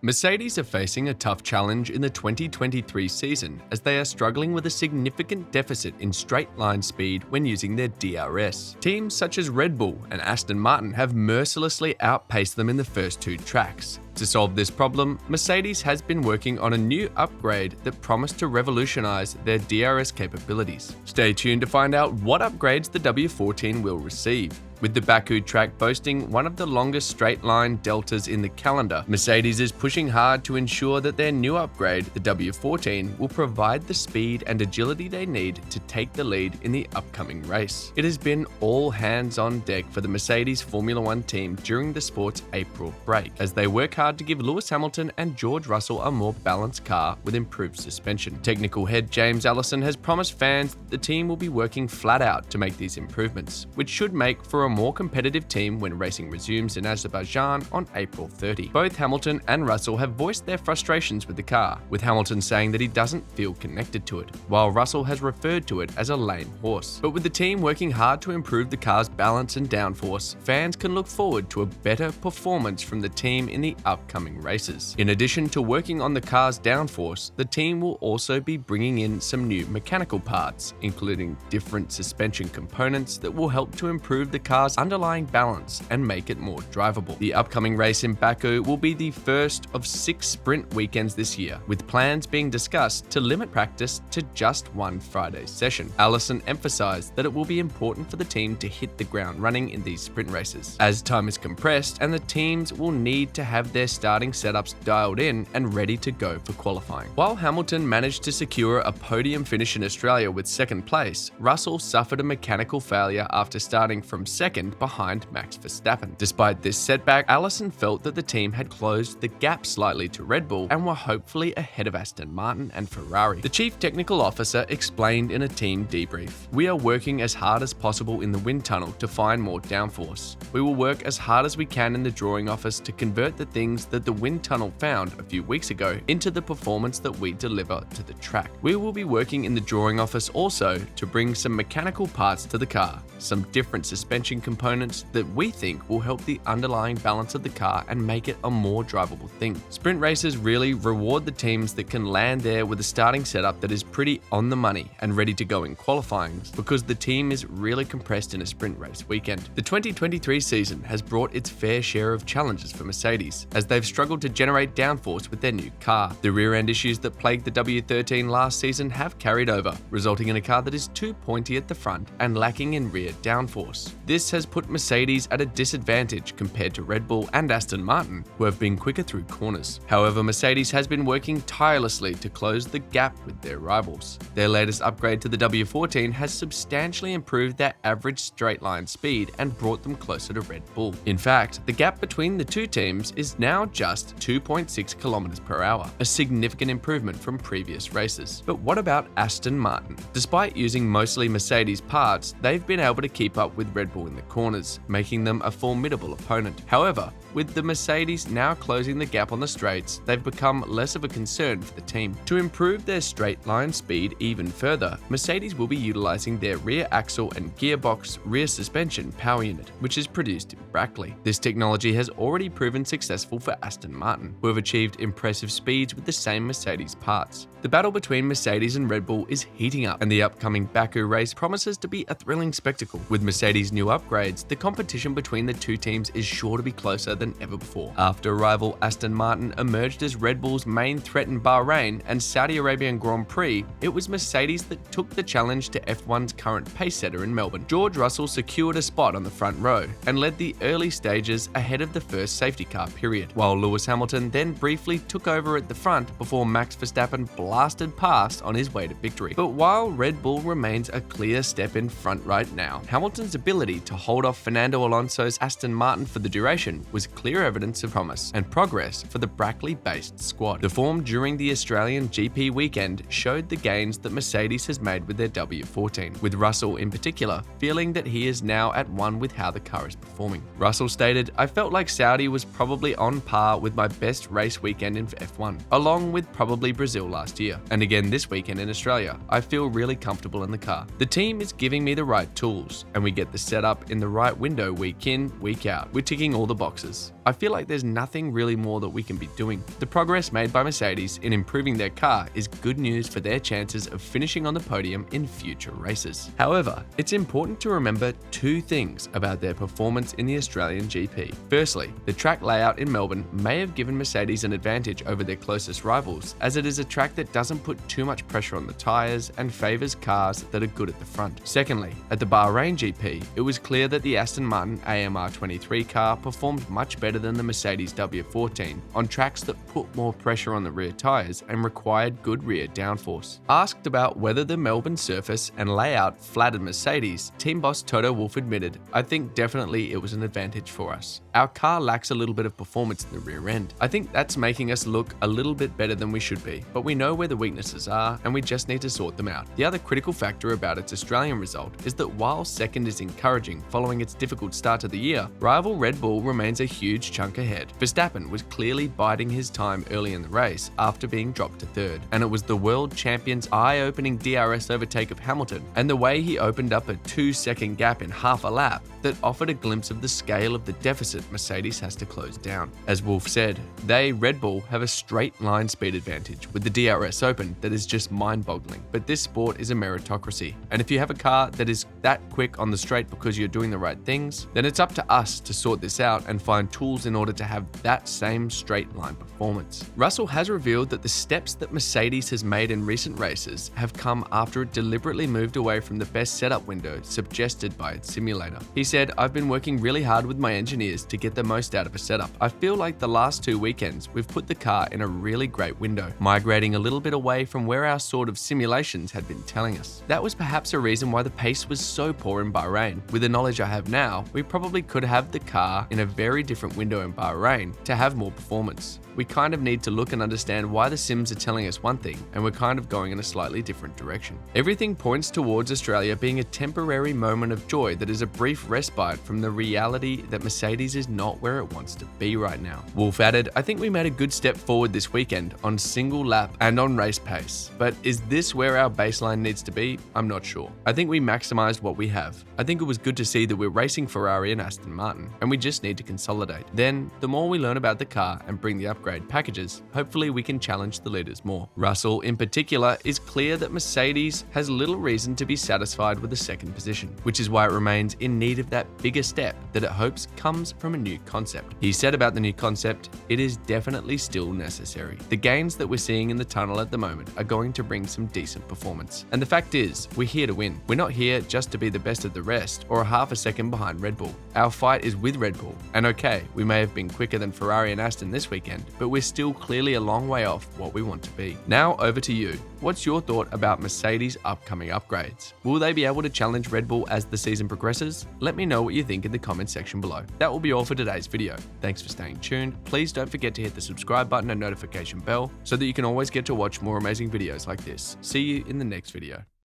Mercedes are facing a tough challenge in the 2023 season as they are struggling with a significant deficit in straight-line speed when using their DRS. Teams such as Red Bull and Aston Martin have mercilessly outpaced them in the first two tracks. To solve this problem, Mercedes has been working on a new upgrade that promised to revolutionize their DRS capabilities. Stay tuned to find out what upgrades the W14 will receive. With the Baku track boasting one of the longest straight-line deltas in the calendar, Mercedes is pushing hard to ensure that their new upgrade, the W14, will provide the speed and agility they need to take the lead in the upcoming race. It has been all hands on deck for the Mercedes Formula One team during the sport's April break, as they work hard to give Lewis Hamilton and George Russell a more balanced car with improved suspension. Technical head James Allison has promised fans that the team will be working flat out to make these improvements, which should make for a more competitive team when racing resumes in Azerbaijan on April 30. Both Hamilton and Russell have voiced their frustrations with the car, with Hamilton saying that he doesn't feel connected to it, while Russell has referred to it as a lame horse. But with the team working hard to improve the car's balance and downforce, fans can look forward to a better performance from the team in the upcoming races. In addition to working on the car's downforce, the team will also be bringing in some new mechanical parts, including different suspension components that will help to improve the car's underlying balance and make it more drivable. The upcoming race in Baku will be the first of 6 sprint weekends this year, with plans being discussed to limit practice to just one Friday session. Allison emphasized that it will be important for the team to hit the ground running in these sprint races, as time is compressed and the teams will need to have their starting setups dialed in and ready to go for qualifying. While Hamilton managed to secure a podium finish in Australia with second place, Russell suffered a mechanical failure after starting from second behind Max Verstappen. Despite this setback, Allison felt that the team had closed the gap slightly to Red Bull and were hopefully ahead of Aston Martin and Ferrari. The chief technical officer explained in a team debrief, "We are working as hard as possible in the wind tunnel to find more downforce. We will work as hard as we can in the drawing office to convert the things that the wind tunnel found a few weeks ago into the performance that we deliver to the track. We will be working in the drawing office also to bring some mechanical parts to the car, some different suspension components that we think will help the underlying balance of the car and make it a more drivable thing." Sprint races really reward the teams that can land there with a starting setup that is pretty on the money and ready to go in qualifying, because the team is really compressed in a sprint race weekend. The 2023 season has brought its fair share of challenges for Mercedes, as they've struggled to generate downforce with their new car. The rear-end issues that plagued the W13 last season have carried over, resulting in a car that is too pointy at the front and lacking in rear downforce. This has put Mercedes at a disadvantage compared to Red Bull and Aston Martin, who have been quicker through corners. However, Mercedes has been working tirelessly to close the gap with their rivals. Their latest upgrade to the W14 has substantially improved their average straight-line speed and brought them closer to Red Bull. In fact, the gap between the two teams is now just 2.6 km per hour, a significant improvement from previous races. But what about Aston Martin? Despite using mostly Mercedes parts, they've been able to keep up with Red Bull in the corners, making them a formidable opponent. However, with the Mercedes now closing the gap on the straights, they've become less of a concern for the team. To improve their straight line speed even further, Mercedes will be utilizing their rear axle and gearbox rear suspension power unit, which is produced in Brackley. This technology has already proven successful for Aston Martin, who have achieved impressive speeds with the same Mercedes parts. The battle between Mercedes and Red Bull is heating up, and the upcoming Baku race promises to be a thrilling spectacle. With Mercedes' new upgrades, the competition between the two teams is sure to be closer than ever before. After rival Aston Martin emerged as Red Bull's main threat in Bahrain and Saudi Arabian Grand Prix, it was Mercedes that took the challenge to F1's current pace setter in Melbourne. George Russell secured a spot on the front row and led the early stages ahead of the first safety car period, while Lewis Hamilton then briefly took over at the front before Max Verstappen blasted past on his way to victory. But while Red Bull remains a clear step in front right now, Hamilton's ability to hold off Fernando Alonso's Aston Martin for the duration was clear evidence of promise and progress for the Brackley-based squad. The form during the Australian GP weekend showed the gains that Mercedes has made with their W14, with Russell in particular feeling that he is now at one with how the car is performing. Russell stated, "I felt like Saudi was probably on par with my best race weekend in F1, along with probably Brazil last year, and again this weekend in Australia. I feel really comfortable in the car. The team is giving me the right tools, and we get the setup in the right window week in, week out. We're ticking all the boxes. I feel like there's nothing really more that we can be doing. The progress made by Mercedes in improving their car is good news for their chances of finishing on the podium in future races. However, it's important to remember two things about their performance in the Australian GP. Firstly, the track layout in Melbourne may have given Mercedes an advantage over their closest rivals, as it is a track that doesn't put too much pressure on the tyres and favours cars that are good at the front. Secondly, at the Bahrain GP, it was clear that the Aston Martin AMR23 car performed much better than the Mercedes W14 on tracks that put more pressure on the rear tyres and required good rear downforce. Asked about whether the Melbourne surface and layout flattered Mercedes, team boss Toto Wolff admitted, "I think definitely it was an advantage for us. Our car lacks a little bit of performance in the rear end. I think that's making us look a little bit better than we should be, but we know where the weaknesses are and we just need to sort them out." The other critical factor about its Australian result is that while second is encouraging following its difficult start to the year, rival Red Bull remains a huge chunk ahead. Verstappen was clearly biding his time early in the race after being dropped to third, and it was the world champion's eye-opening DRS overtake of Hamilton and the way he opened up a 2-second gap in half a lap that offered a glimpse of the scale of the deficit Mercedes has to close down. As Wolff said, they, Red Bull, have a straight line speed advantage with the DRS open that is just mind-boggling. But this sport is a meritocracy, and if you have a car that is that quick on the straight because you're doing the right things, then it's up to us to sort this out and find tools in order to have that same straight line performance. Russell has revealed that the steps that Mercedes has made in recent races have come after it deliberately moved away from the best setup window suggested by its simulator. He said, "I've been working really hard with my engineers to get the most out of a setup. I feel like the last 2 weekends we've put the car in a really great window, migrating a little bit away from where our sort of simulations had been telling us." That was perhaps a reason why the pace was so poor in Bahrain. With the knowledge I have now, we probably could have the car in a very different window in Bahrain to have more performance. We kind of need to look and understand why the sims are telling us one thing and we're kind of going in a slightly different direction. Everything points towards Australia being a temporary moment of joy that is a brief respite from the reality that Mercedes is not where it wants to be right now. Wolff added, "I think we made a good step forward this weekend on single lap and on race pace, but is this where our baseline needs to be? I'm not sure. I think we maximized what we have. I think it was good to see that we're racing Ferrari and Aston Martin, and we just need to consolidate. Then, the more we learn about the car and bring the upgrade packages, hopefully we can challenge the leaders more." Russell, in particular, is clear that Mercedes has little reason to be satisfied with the second position, which is why it remains in need of that bigger step that it hopes comes from a new concept. He said about the new concept, "It is definitely still necessary. The gains that we're seeing in the tunnel at the moment are going to bring some decent performance. And the fact is, we're here to win. We're not here just to be the best of the rest or a half a second behind Red Bull. Our fight is with Red Bull. And okay, we may have been quicker than Ferrari and Aston this weekend, but we're still clearly a long way off what we want to be." Now over to you. What's your thought about Mercedes' upcoming upgrades? Will they be able to challenge Red Bull as the season progresses? Let me know what you think in the comments section below. That will be all for today's video. Thanks for staying tuned. Please don't forget to hit the subscribe button and notification bell so that you can always get to watch more amazing videos like this. See you in the next video.